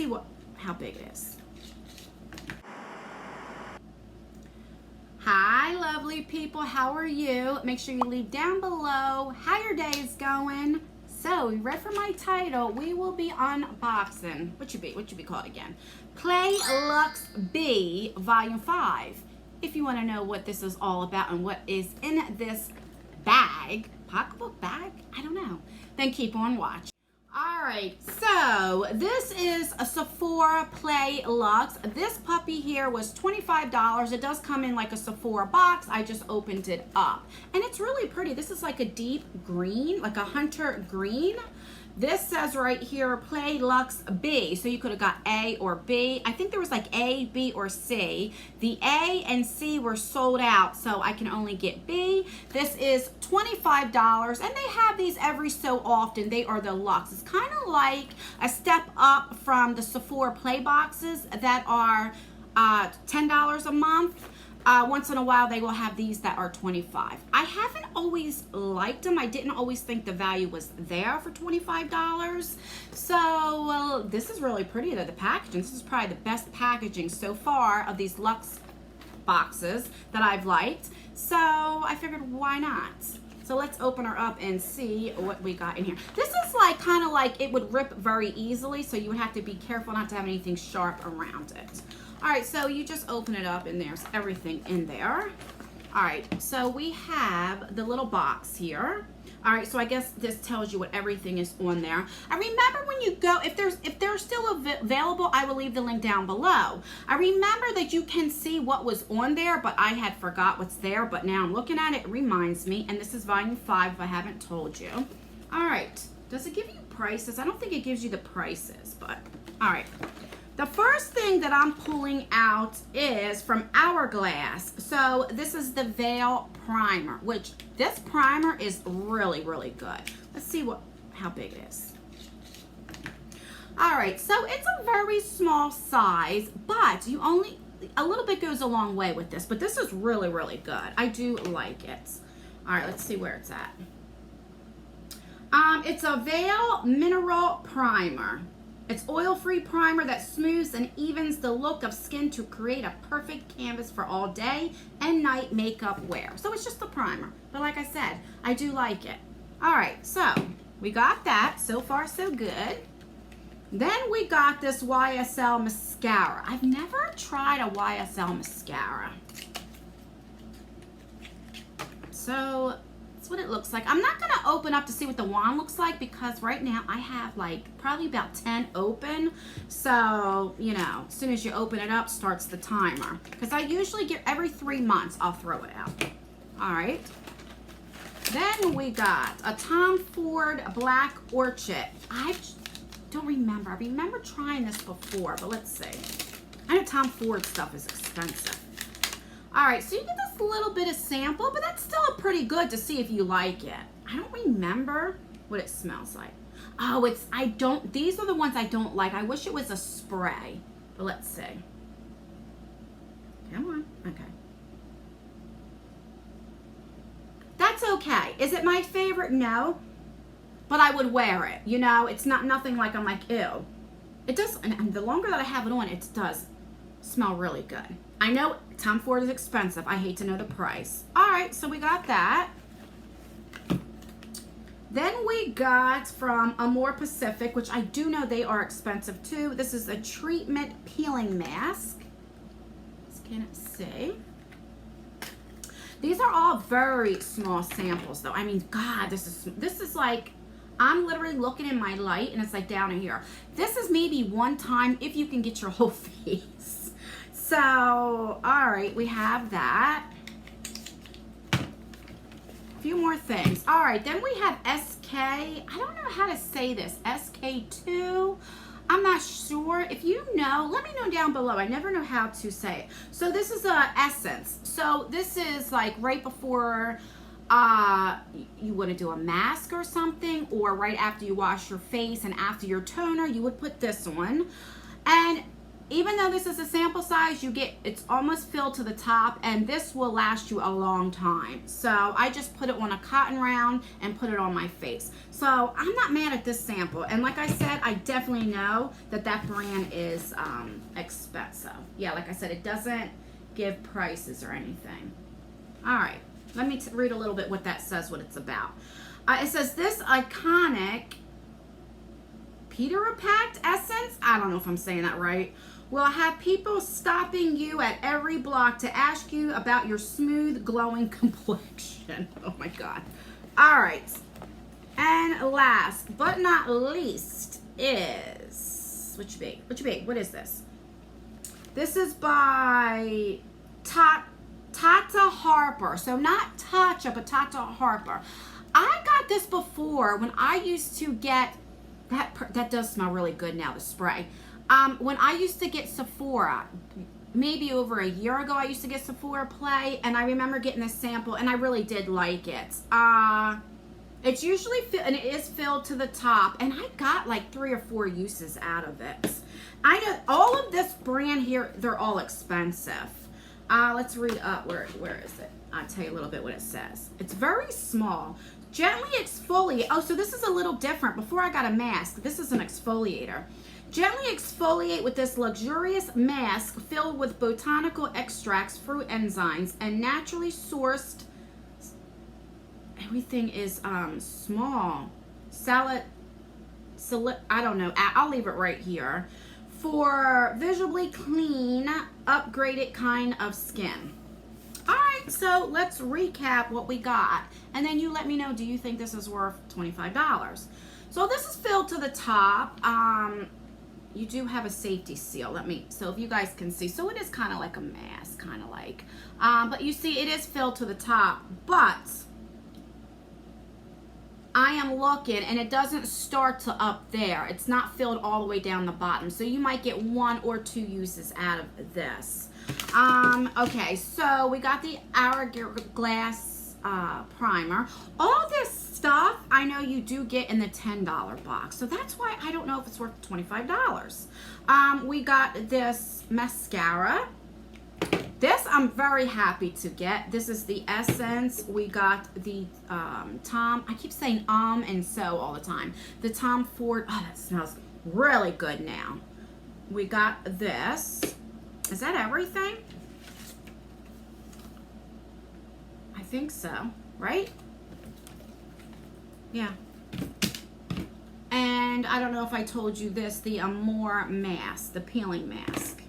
see how big it is. Hi, lovely people. How are you? Make sure you leave down below how your day is going. So, you read from my title, we will be unboxing, what should be called again? Play Luxe B Volume 5. If you want to know what this is all about and what is in this bag, pocketbook bag, I don't know, then keep on watching. Alright, so this is a Sephora Play Luxe. This puppy here was $25. It does come in like a Sephora box. I just opened it up. And it's really pretty. This is like a deep green, like a hunter green. This says right here, Play Luxe B. So you could have got A or B. I think there was like A, B, or C. The A and C were sold out, so I can only get B. This is $25, and they have these every so often. They are the Luxe. It's kind of like a step up from the Sephora Play boxes that are $10 a month. Once in a while they will have these that are $25. I haven't always liked them. I didn't always think the value was there for $25. So, well, this is really pretty though, the packaging. This is probably the best packaging so far of these Luxe boxes that I've liked. So I figured, why not? So let's open her up and see what we got in here. This is like kind of like it would rip very easily, so you would have to be careful not to have anything sharp around it. All right, so you just open it up and there's everything in there. All right, so we have the little box here. All right, so I guess this tells you what everything is on there. I remember when you go, if they're still available, I will leave the link down below. I remember that you can see what was on there, but I had forgot what's there, but now I'm looking at it, it reminds me, and this is volume 5 if I haven't told you. All right, does it give you prices? I don't think it gives you the prices, but all right. The first thing that I'm pulling out is from Hourglass. So this is the Veil Primer, which this primer is really, really good. Let's see how big it is. All right, so it's a very small size, but a little bit goes a long way with this, but this is really, really good. I do like it. All right, let's see where it's at. It's a Veil Mineral Primer. It's oil-free primer that smooths and evens the look of skin to create a perfect canvas for all day and night makeup wear. So it's just a primer, but like I said, I do like it. All right, so we got that. So far, so good. Then we got this YSL mascara. I've never tried a YSL mascara. So that's what it looks like. I'm not gonna open up to see what the wand looks like because right now I have like probably about 10 open. So, you know, as soon as you open it up, starts the timer. Because I usually get every 3 months, I'll throw it out. All right. Then we got a Tom Ford Black Orchid. I don't remember. I remember trying this before, but let's see. I know Tom Ford stuff is expensive. All right, so you get this little bit of sample, but that's still pretty good to see if you like it. I don't remember what it smells like. Oh, these are the ones I don't like. I wish it was a spray, but let's see. Come on, okay. That's okay. Is it my favorite? No, but I would wear it. You know, it's not nothing like I'm like, ew. It does, and the longer that I have it on, it does smell really good. I know Tom Ford is expensive. I hate to know the price. All right, so we got that. Then we got from Amore Pacific, which I do know they are expensive too. This is a treatment peeling mask. Can see? These are all very small samples though. I mean, God, this is like, I'm literally looking in my light and it's like down in here. This is maybe one time if you can get your whole face. So, all right, we have that. A few more things. All right, then we have SK. I don't know how to say this. SK2. I'm not sure. If you know, let me know down below. I never know how to say it. So this is a essence. So this is like right before you want to do a mask or something, or right after you wash your face and after your toner, you would put this on. And even though this is a sample size, it's almost filled to the top, and this will last you a long time. So I just put it on a cotton round and put it on my face. So I'm not mad at this sample. And like I said, I definitely know that brand is expensive. Yeah, like I said, it doesn't give prices or anything. All right, let me read a little bit what that says, what it's about. It says, this iconic Peter Packed essence, I don't know if I'm saying that right, will have people stopping you at every block to ask you about your smooth, glowing complexion. Oh my God. All right. And last but not least is, what you be? What is this? This is by Tata Harper. So not Tatcha, but Tata Harper. I got this before when I used to get, that does smell really good now, the spray. When I used to get SEPHORA, maybe over a year ago, I used to get SEPHORA Play, and I remember getting this sample, and I really did like it. It's usually, and it is filled to the top, and I got like 3 or 4 uses out of it. I know all of this brand here, they're all expensive. Let's read up, where is it? I'll tell you a little bit what it says. It's very small. Gently exfoliate. Oh, so this is a little different. Before I got a mask, this is an exfoliator. Gently exfoliate with this luxurious mask filled with botanical extracts, fruit enzymes, and naturally sourced. Everything is small. I don't know. I'll leave it right here. For visibly clean, upgraded kind of skin. All right, so let's recap what we got. And then you let me know, do you think this is worth $25? So this is filled to the top. You do have a safety seal. So if you guys can see, so it is kind of like a mask, kind of like. But you see, it is filled to the top. But I am looking, and it doesn't start to up there. It's not filled all the way down the bottom. So you might get 1 or 2 uses out of this. Okay, so we got the Hourglass primer. All this stuff I know you do get in the $10 box, so that's why I don't know if it's worth $25. We got this mascara. This I'm very happy to get. This is the Essence. We got the I keep saying and so all the time. The Tom Ford. Oh, that smells really good now. We got this. Is that everything? I think so, right? Yeah. And I don't know if I told you this, the Amore mask, the peeling mask.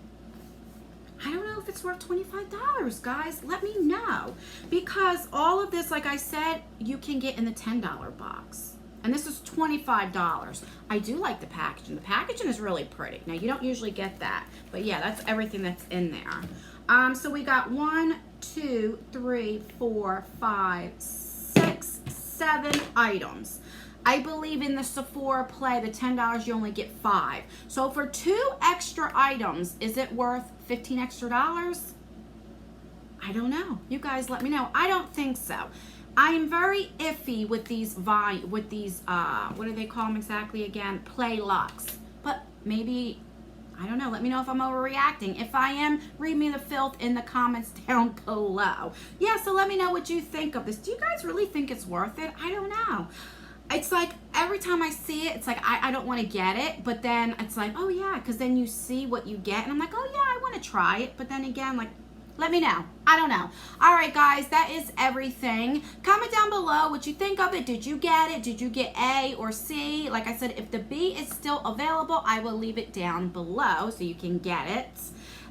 I don't know if it's worth $25, guys. Let me know. Because all of this, like I said, you can get in the $10 box. And this is $25. I do like the packaging. The packaging is really pretty. Now, you don't usually get that. But yeah, that's everything that's in there. So we got 1, 2, 3, 4, 5, 6, 7 items. I believe in the Sephora Play, the $10, you only get 5. So for 2 extra items, is it worth $15 extra? I don't know. You guys let me know. I don't think so. I'm very iffy with these what do they call them exactly again? Play Luxe. But maybe, I don't know. Let me know if I'm overreacting. If I am, read me the filth in the comments down below. Yeah, so let me know what you think of this. Do you guys really think it's worth it? I don't know. It's like every time I see it, it's like I don't want to get it, but then it's like, oh yeah, because then you see what you get, and I'm like, oh yeah, I want to try it, but then again, like, let me know. I don't know. All right, guys, that is everything. Comment down below what you think of it. Did you get it? Did you get A or C? Like I said, if the B is still available, I will leave it down below so you can get it.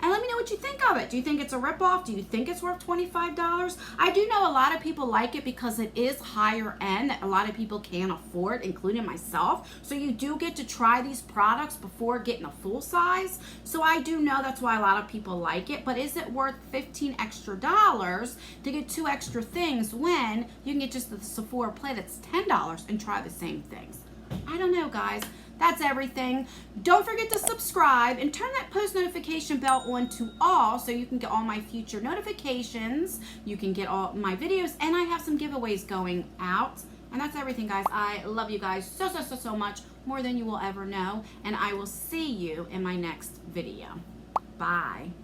And let me know what you think of it. Do you think it's a ripoff? Do you think it's worth $25? I do know a lot of people like it because it is higher end that a lot of people can't afford, including myself. So you do get to try these products before getting a full size. So I do know that's why a lot of people like it. But is it worth $15 extra to get 2 extra things when you can get just the Sephora Play that's $10 and try the same things? I don't know, guys. That's everything. Don't forget to subscribe and turn that post notification bell on to all so you can get all my future notifications. You can get all my videos, and I have some giveaways going out. And that's everything, guys. I love you guys so much, more than you will ever know. And I will see you in my next video. Bye.